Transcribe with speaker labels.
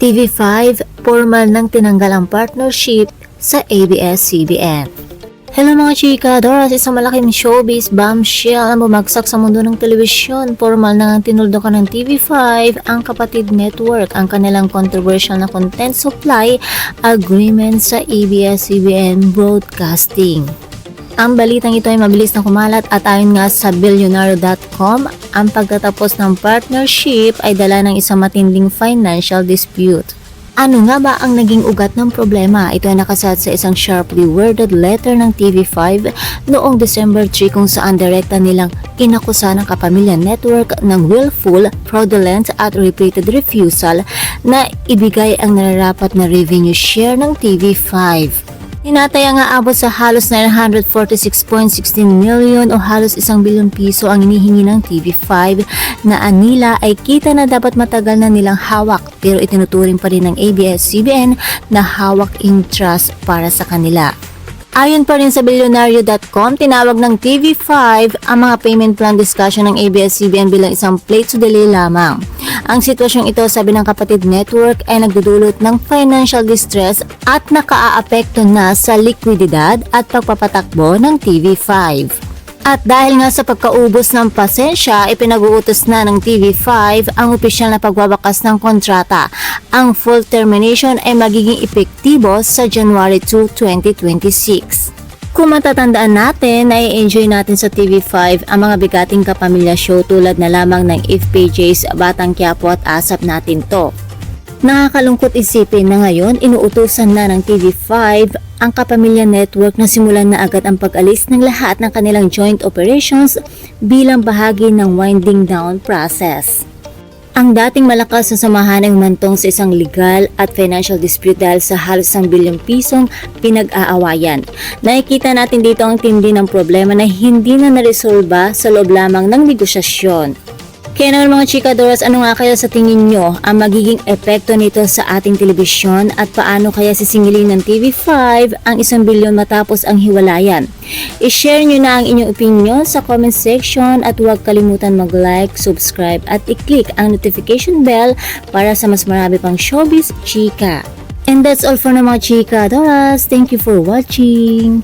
Speaker 1: TV5, formal nang tinanggal ang partnership sa ABS-CBN. Hello mga chika, Doras, isang malaking showbiz bombshell ang bumagsak sa mundo ng telebisyon. Formal na ang tinuldukan ng TV5 ang kapatid network ang kanilang controversial na content supply agreement sa ABS-CBN Broadcasting. Ang balitang ito ay mabilis na kumalat at ayon nga sa Billionaire.com, ang pagtatapos ng partnership ay dala ng isang matinding financial dispute. Ano nga ba ang naging ugat ng problema? Ito ay nakasat sa isang sharply worded letter ng TV5 noong December 3 kung saan direkta nilang inakusa ng Kapamilya Network ng willful, fraudulent at repeated refusal na ibigay ang nararapat na revenue share ng TV5. Tinataya nga abot sa halos 946.16 million o halos 1 bilyon piso ang inihingi ng TV5 na anila ay kita na dapat matagal na nilang hawak pero itinuturing pa rin ng ABS-CBN na hawak in trust para sa kanila. Ayon pa rin sa Billionaire.com, tinawag ng TV5 ang mga payment plan discussion ng ABS-CBN bilang isang play to delay lamang. Ang sitwasyong ito, sabi ng kapatid network, ay nagdudulot ng financial distress at nakaaapekto na sa likwididad at pagpapatakbo ng TV5. At dahil nga sa pagkaubos ng pasensya, ipinag-uutos na ng TV5 ang opisyal na pagwawakas ng kontrata. Ang full termination ay magiging epektibo sa January 2, 2026. Kung matatandaan natin, nai-enjoy natin sa TV5 ang mga bigating kapamilya show tulad na lamang ng FPJ's Batang Quiapo at Asap Natin To. Nakakalungkot isipin na ngayon inuutusan na ng TV5 ang Kapamilya Network na simulan na agad ang pag-alis ng lahat ng kanilang joint operations bilang bahagi ng winding down process. Ang dating malakas na samahan ay humantong sa isang legal at financial dispute dahil sa halos 1 bilyong pisong pinag-aawayan. Nakikita natin dito ang tindi ng problema na hindi na naresolba sa loob lamang ng negosasyon. Kaya naman mga chikadoras, ano nga kaya sa tingin nyo ang magiging epekto nito sa ating telebisyon at paano kaya sisingilin ng TV5 ang 1 bilyon matapos ang hiwalayan? I-share nyo na ang inyong opinion sa comment section at huwag kalimutan mag-like, subscribe at i-click ang notification bell para sa mas marami pang showbiz chika. And that's all for na mga chikadoras. Thank you for watching.